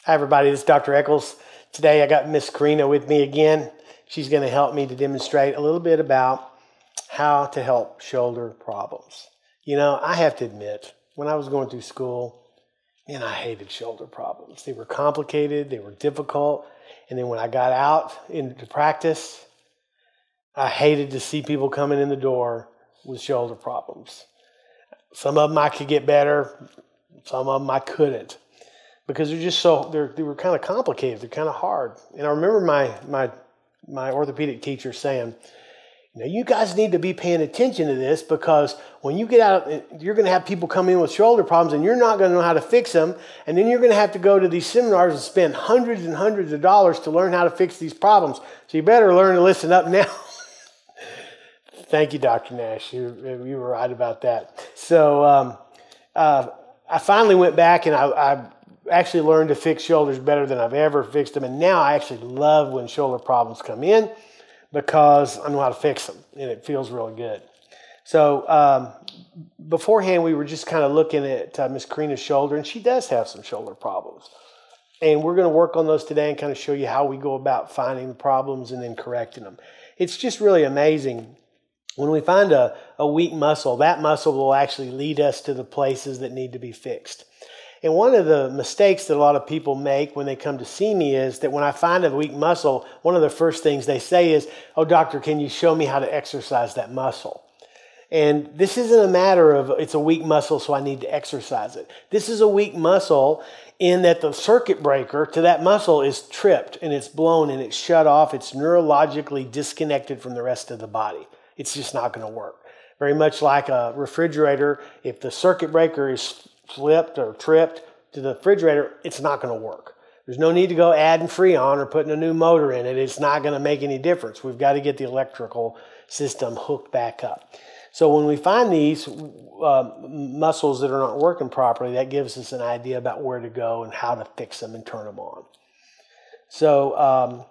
Hi everybody, this is Dr. Echols. Today I got Miss Corrina with me again. She's going to help me to demonstrate a little bit about how to help shoulder problems. You know, I have to admit, when I was going through school, man, I hated shoulder problems. They were complicated, they were difficult, and then when I got out into practice, I hated to see people coming in the door with shoulder problems. Some of them I could get better, some of them I couldn't. Because they're just they were kind of complicated. They're kind of hard. And I remember my orthopedic teacher saying, you know, you guys need to be paying attention to this because when you get out, you're going to have people come in with shoulder problems and you're not going to know how to fix them. And then you're going to have to go to these seminars and spend hundreds and hundreds of dollars to learn how to fix these problems. So you better learn to listen up now. Thank you, Dr. Nash. You were right about that. So I finally went back and I actually learned to fix shoulders better than I've ever fixed them. And now I actually love when shoulder problems come in because I know how to fix them and it feels really good. So beforehand, we were just kind of looking at Miss Corrina's shoulder, and she does have some shoulder problems. And we're going to work on those today and kind of show you how we go about finding the problems and then correcting them. It's just really amazing. When we find a weak muscle, that muscle will actually lead us to the places that need to be fixed. And one of the mistakes that a lot of people make when they come to see me is that when I find a weak muscle, one of the first things they say is, oh, doctor, can you show me how to exercise that muscle? And this isn't a matter of it's a weak muscle, so I need to exercise it. This is a weak muscle in that the circuit breaker to that muscle is tripped and it's blown and it's shut off. It's neurologically disconnected from the rest of the body. It's just not going to work. Very much like a refrigerator, if the circuit breaker is flipped or tripped to the refrigerator, it's not going to work. There's no need to go adding Freon or putting a new motor in it. It's not going to make any difference. We've got to get the electrical system hooked back up. So when we find these muscles that are not working properly, that gives us an idea about where to go and how to fix them and turn them on. So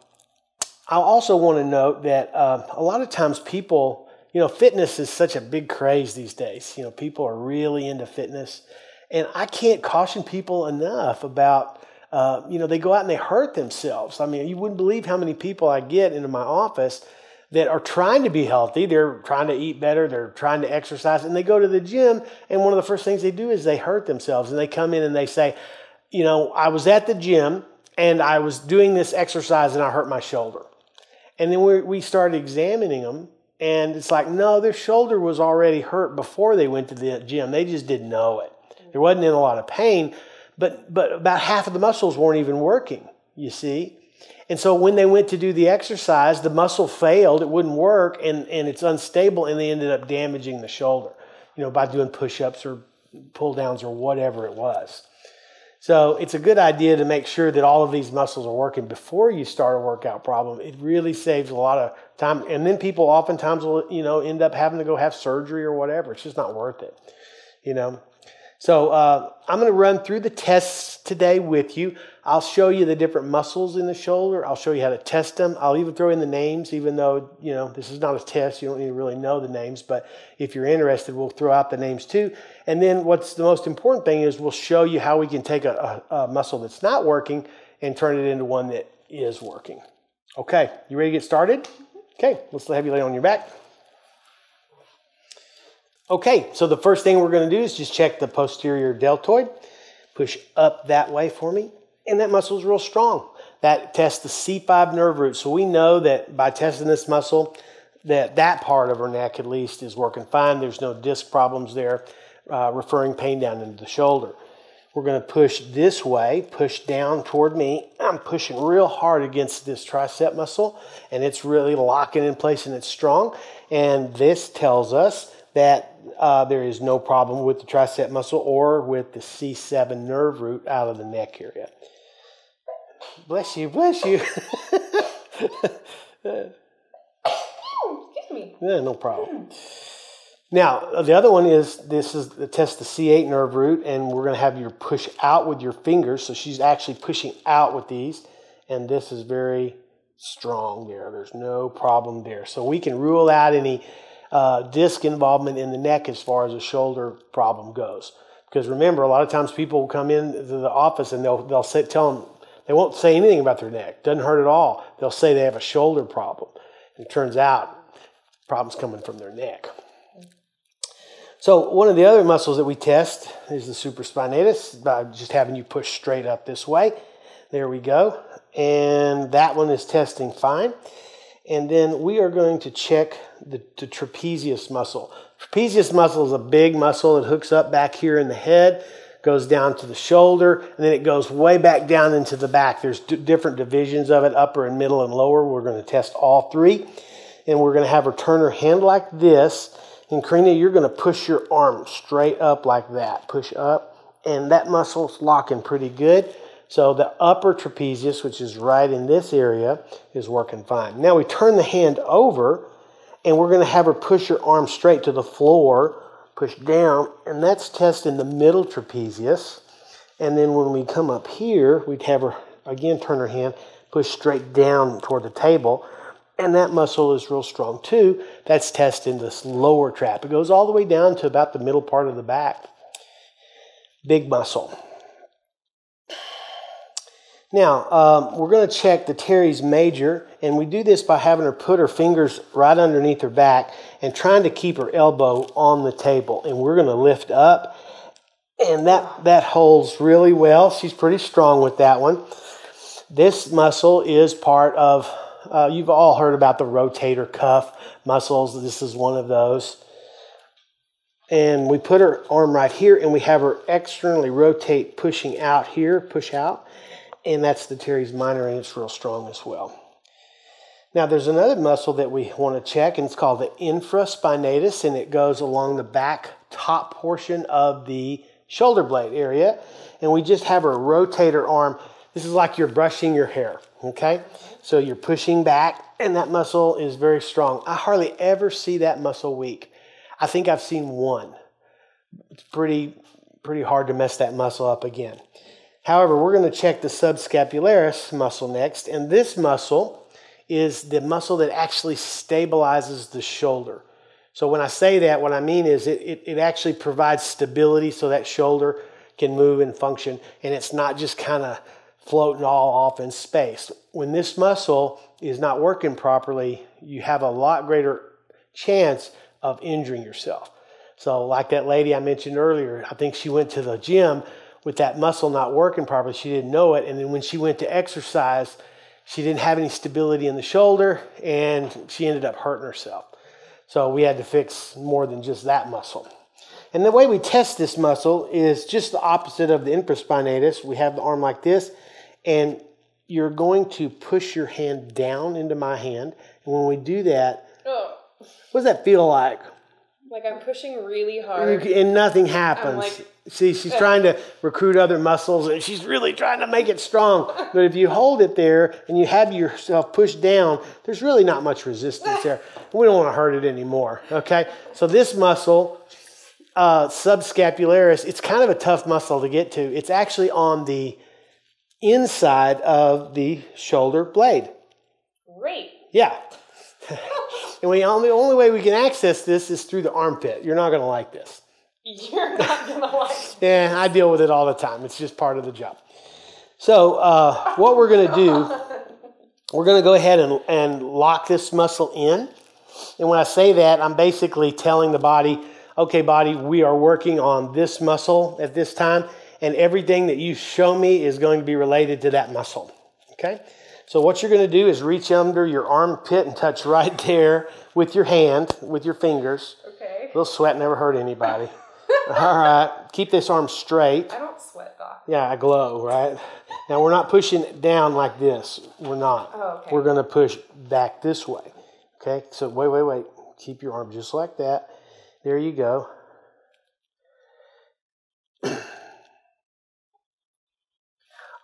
I also want to note that a lot of times people, you know, fitness is such a big craze these days. You know, people are really into fitness. And I can't caution people enough about, you know, they go out and they hurt themselves. I mean, you wouldn't believe how many people I get into my office that are trying to be healthy. They're trying to eat better. They're trying to exercise. And they go to the gym, and one of the first things they do is they hurt themselves. And they come in and they say, you know, I was at the gym, and I was doing this exercise, and I hurt my shoulder. And then we started examining them, and it's like, no, their shoulder was already hurt before they went to the gym. They just didn't know it. There wasn't in a lot of pain, but about half of the muscles weren't even working, you see. And so when they went to do the exercise, the muscle failed, it wouldn't work, and it's unstable, and they ended up damaging the shoulder, you know, by doing push-ups or pull-downs or whatever it was. So it's a good idea to make sure that all of these muscles are working before you start a workout problem. It really saves a lot of time. And then people oftentimes will, you know, end up having to go have surgery or whatever. It's just not worth it, you know. So I'm going to run through the tests today with you. I'll show you the different muscles in the shoulder. I'll show you how to test them. I'll even throw in the names, even though, you know, this is not a test. You don't need to really know the names. But if you're interested, we'll throw out the names too. And then what's the most important thing is we'll show you how we can take a muscle that's not working and turn it into one that is working. Okay, you ready to get started? Okay, let's have you lay on your back. Okay, so the first thing we're going to do is just check the posterior deltoid. Push up that way for me. And that muscle is real strong. That tests the C5 nerve root. So we know that by testing this muscle, that part of her neck at least is working fine. There's no disc problems there, referring pain down into the shoulder. We're going to push this way, push down toward me. I'm pushing real hard against this tricep muscle, and it's really locking in place and it's strong. And this tells us that there is no problem with the tricep muscle or with the C7 nerve root out of the neck area. Bless you, bless you. Excuse me. Yeah, no problem. Now, the other one is, this is the test the C8 nerve root, and we're going to have you push out with your fingers. So she's actually pushing out with these, and this is very strong there. There's no problem there. So we can rule out any disc involvement in the neck as far as a shoulder problem goes. Because remember, a lot of times people will come into the office and they'll tell them, They won't say anything about their neck. Doesn't hurt at all. They'll say they have a shoulder problem. And it turns out the problem's coming from their neck. So one of the other muscles that we test is the supraspinatus, by just having you push straight up this way. There we go. And that one is testing fine. And then we are going to check the trapezius muscle. Trapezius muscle is a big muscle that hooks up back here in the head, goes down to the shoulder, and then it goes way back down into the back. There's different divisions of it, upper and middle and lower. We're going to test all three. And we're going to have her turn her hand like this. And Corrina, you're going to push your arm straight up like that. Push up. And that muscle's locking pretty good. So the upper trapezius, which is right in this area, is working fine. Now we turn the hand over, and we're going to have her push her arm straight to the floor, push down, and that's testing the middle trapezius. And then when we come up here, we'd have her, again, turn her hand, push straight down toward the table, and that muscle is real strong too. That's testing this lower trap. It goes all the way down to about the middle part of the back. Big muscle. Now, we're going to check the teres major, and we do this by having her put her fingers right underneath her back and trying to keep her elbow on the table. And we're going to lift up, and that holds really well. She's pretty strong with that one. This muscle is part of, you've all heard about the rotator cuff muscles. This is one of those. And we put her arm right here, and we have her externally rotate, pushing out here, push out. And that's the teres minor, and it's real strong as well. Now, there's another muscle that we want to check, and it's called the infraspinatus, and it goes along the back top portion of the shoulder blade area. And we just have her rotator arm. This is like you're brushing your hair, okay? So you're pushing back, and that muscle is very strong. I hardly ever see that muscle weak. I think I've seen one. It's pretty hard to mess that muscle up again. However, we're going to check the subscapularis muscle next, and this muscle is the muscle that actually stabilizes the shoulder. So when I say that, what I mean is it actually provides stability so that shoulder can move and function, and it's not just kind of floating all off in space. When this muscle is not working properly, you have a lot greater chance of injuring yourself. So like that lady I mentioned earlier, I think she went to the gym with that muscle not working properly. She didn't know it. And then when she went to exercise, she didn't have any stability in the shoulder, and she ended up hurting herself. So we had to fix more than just that muscle. And the way we test this muscle is just the opposite of the infraspinatus. We have the arm like this, and you're going to push your hand down into my hand. And when we do that, what does that feel like? Like I'm pushing really hard. And nothing happens. See, she's trying to recruit other muscles, and she's really trying to make it strong. But if you hold it there and you have yourself pushed down, there's really not much resistance there. We don't want to hurt it anymore, okay? So this muscle, subscapularis, it's kind of a tough muscle to get to. It's actually on the inside of the shoulder blade. Great. Yeah. And the only way we can access this is through the armpit. You're not going to like this. You're not going to like it. Yeah, I deal with it all the time. It's just part of the job. So what we're going to do, we're going to go ahead and lock this muscle in. And when I say that, I'm basically telling the body, okay, body, we are working on this muscle at this time, and everything that you show me is going to be related to that muscle. Okay? So what you're going to do is reach under your armpit and touch right there with your hand, with your fingers. Okay. A little sweat never hurt anybody. All right. Keep this arm straight. I don't sweat, Doc. Yeah, I glow, right? Now, we're not pushing it down like this. We're not. Oh, okay. We're going to push back this way. Okay? So wait. Keep your arm just like that. There you go.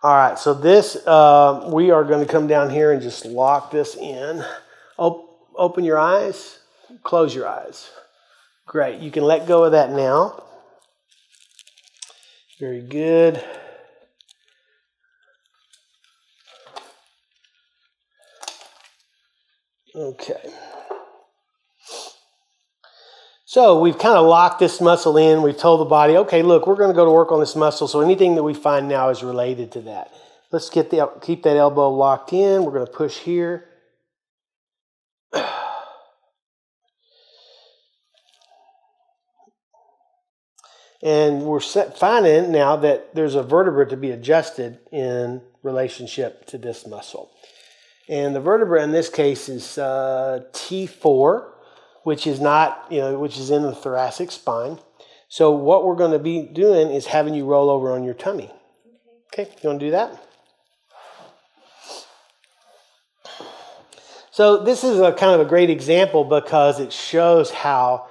All right, so this, we are going to come down here and just lock this in. Open your eyes, close your eyes. Great, you can let go of that now. Very good. Okay. So we've kind of locked this muscle in. We've told the body, okay, look, we're going to go to work on this muscle. So anything that we find now is related to that. Let's keep that elbow locked in. We're going to push here. And we're finding now that there's a vertebra to be adjusted in relationship to this muscle. And the vertebra in this case is T4, which is not, which is in the thoracic spine. So what we're going to be doing is having you roll over on your tummy. Okay, you want to do that? So this is a kind of a great example because it shows how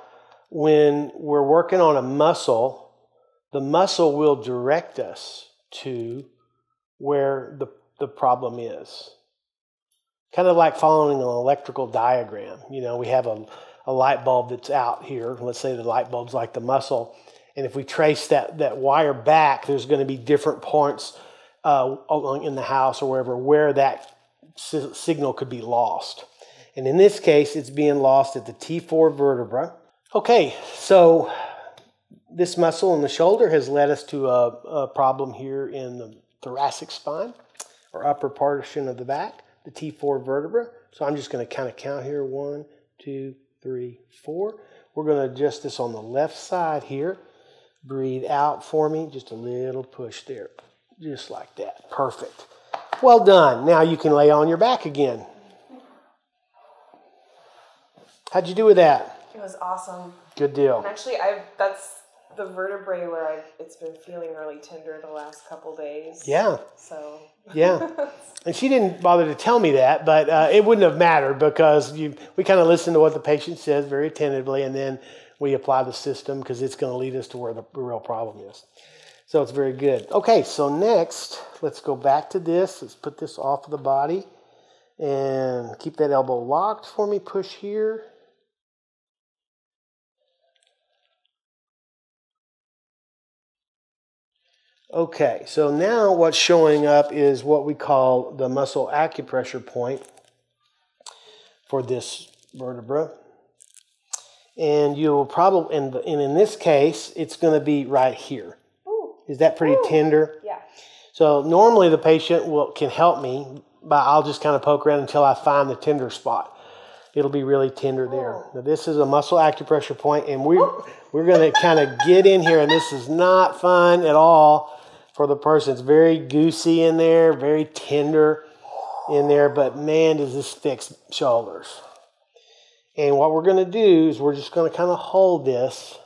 when we're working on a muscle, the muscle will direct us to where the problem is. Kind of like following an electrical diagram. We have a light bulb that's out here. Let's say the light bulb's like the muscle. And if we trace that wire back, there's going to be different points in the house or wherever where that signal could be lost. And in this case, it's being lost at the T4 vertebra. Okay, so this muscle in the shoulder has led us to a problem here in the thoracic spine or upper portion of the back, the T4 vertebra. So I'm just going to kind of count here. 1, 2, 3, 4. We're going to adjust this on the left side here. Breathe out for me. Just a little push there. Just like that. Perfect. Well done. Now you can lay on your back again. How'd you do with that? It was awesome. Good deal. And actually, that's the vertebrae where it's been feeling really tender the last couple days. Yeah. So. Yeah. And she didn't bother to tell me that, but it wouldn't have mattered because we kind of listen to what the patient says very attentively, and then we apply the system because it's going to lead us to where the real problem is. So it's very good. Okay, so next, let's go back to this. Let's put this off of the body and keep that elbow locked for me. Push here. Okay, so now what's showing up is what we call the muscle acupressure point for this vertebra. And you'll probably, and in this case, it's going to be right here. Ooh. Is that pretty tender? Yeah. So normally the patient can help me, but I'll just kind of poke around until I find the tender spot. It'll be really tender there. Now this is a muscle acupressure point, and we're going to kind of get in here, and this is not fun at all for the person. It's very goosey in there, very tender in there, but man, does this fix shoulders. And what we're going to do is we're just going to kind of hold this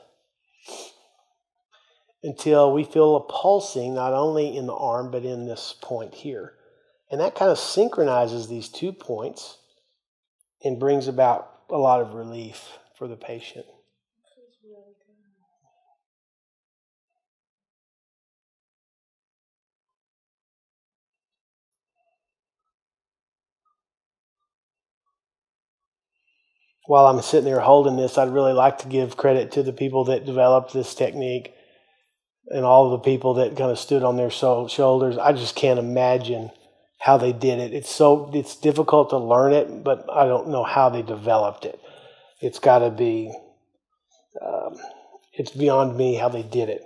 until we feel a pulsing, not only in the arm, but in this point here. And that kind of synchronizes these 2 points and brings about a lot of relief for the patient. While I'm sitting there holding this, I'd really like to give credit to the people that developed this technique and all of the people that kind of stood on their shoulders. I just can't imagine how they did it. It's difficult to learn it, but I don't know how they developed it. It's got to be, it's beyond me how they did it.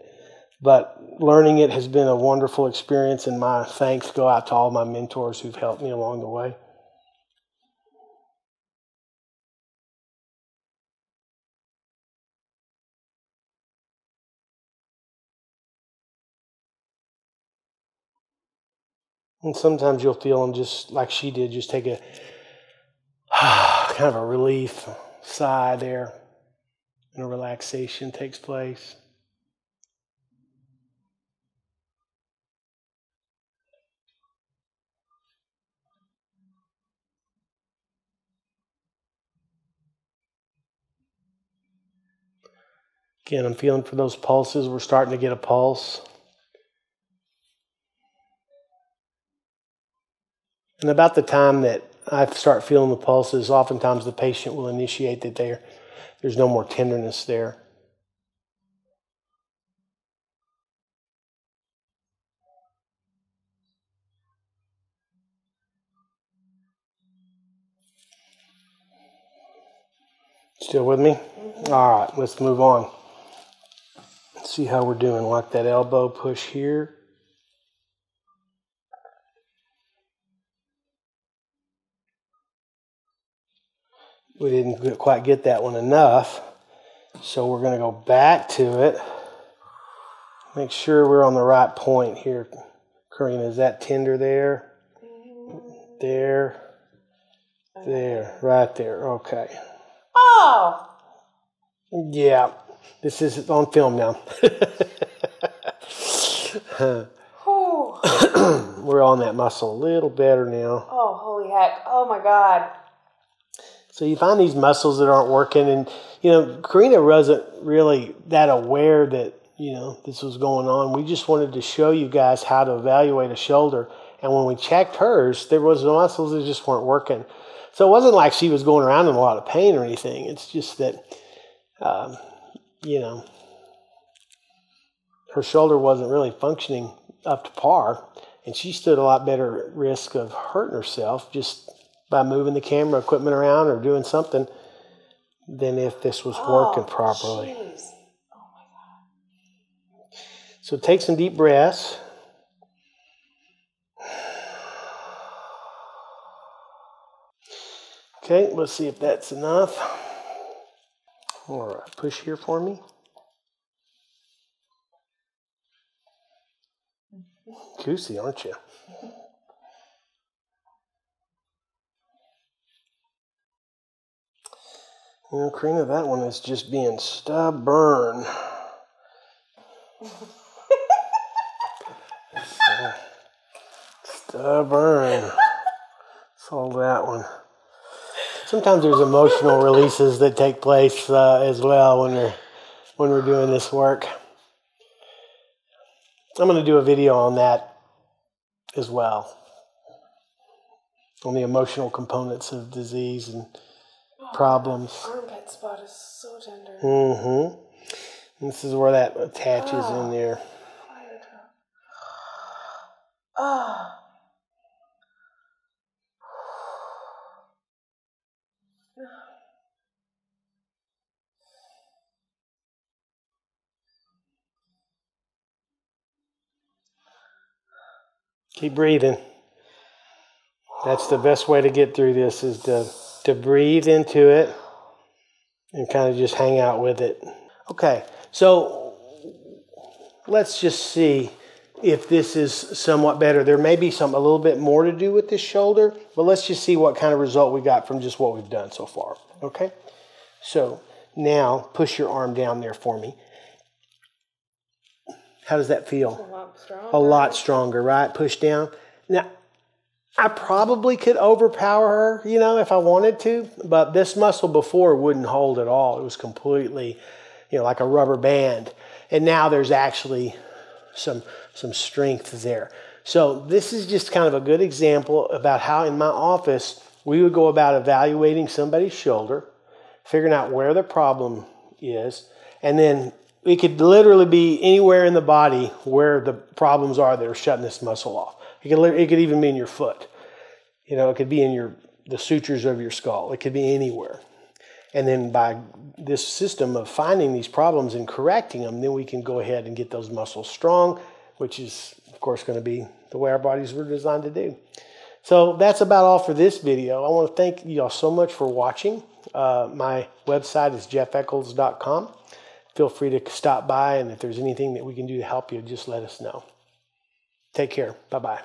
But learning it has been a wonderful experience, and my thanks go out to all my mentors who've helped me along the way. And sometimes you'll feel them just like she did, just take a kind of a relief sigh there, and a relaxation takes place. Again, I'm feeling for those pulses. We're starting to get a pulse. And about the time that I start feeling the pulses, oftentimes the patient will initiate that there's no more tenderness there. Still with me? Mm-hmm. All right, let's move on. Let's see how we're doing. Lock that elbow, push here. we didn't quite get that one enough. So we're going to go back to it. Make sure we're on the right point here. Corrina, is that tender there? There. There. Right there. Okay. Oh! Yeah. This is on film now. We're on that muscle a little better now. Oh, holy heck. Oh, my God. So you find these muscles that aren't working, and, you know, Corrina wasn't really that aware that, you know, this was going on. We just wanted to show you guys how to evaluate a shoulder. And when we checked hers, there was muscles that just weren't working. So it wasn't like she was going around in a lot of pain or anything. It's just that, you know, her shoulder wasn't really functioning up to par. And she stood a lot better at risk of hurting herself just by moving the camera equipment around or doing something than if this was working properly. Geez. Oh my God. So take some deep breaths. Okay, let's see if that's enough. All right, push here for me. Goosey, aren't you? You know, Corrina, that one is just being stubborn. Stubborn. Saw that one. Sometimes there's emotional releases that take place as well when we're doing this work. I'm going to do a video on that as well, on the emotional components of disease and problems. Armpit spot is so tender. Mm-hmm. This is where that attaches in there. Keep breathing. That's the best way to get through this, is to breathe into it and kind of just hang out with it. Okay, so let's just see if this is somewhat better. There may be a little bit more to do with this shoulder, but let's just see what kind of result we got from just what we've done so far. Okay, so now push your arm down there for me. How does that feel? A lot stronger. A lot stronger, right? Push down. Now, I probably could overpower her, you know, if I wanted to, but this muscle before wouldn't hold at all. It was completely, you know, like a rubber band. And now there's actually some strength there. So this is just kind of a good example about how in my office we would go about evaluating somebody's shoulder, figuring out where the problem is, and then it could literally be anywhere in the body where the problems are that are shutting this muscle off. It could even be in your foot. You know, it could be in the sutures of your skull. It could be anywhere. And then by this system of finding these problems and correcting them, then we can go ahead and get those muscles strong, which is, of course, going to be the way our bodies were designed to do. So that's about all for this video. I want to thank you all so much for watching. My website is jeffechols.com. Feel free to stop by, and if there's anything that we can do to help you, just let us know. Take care. Bye-bye.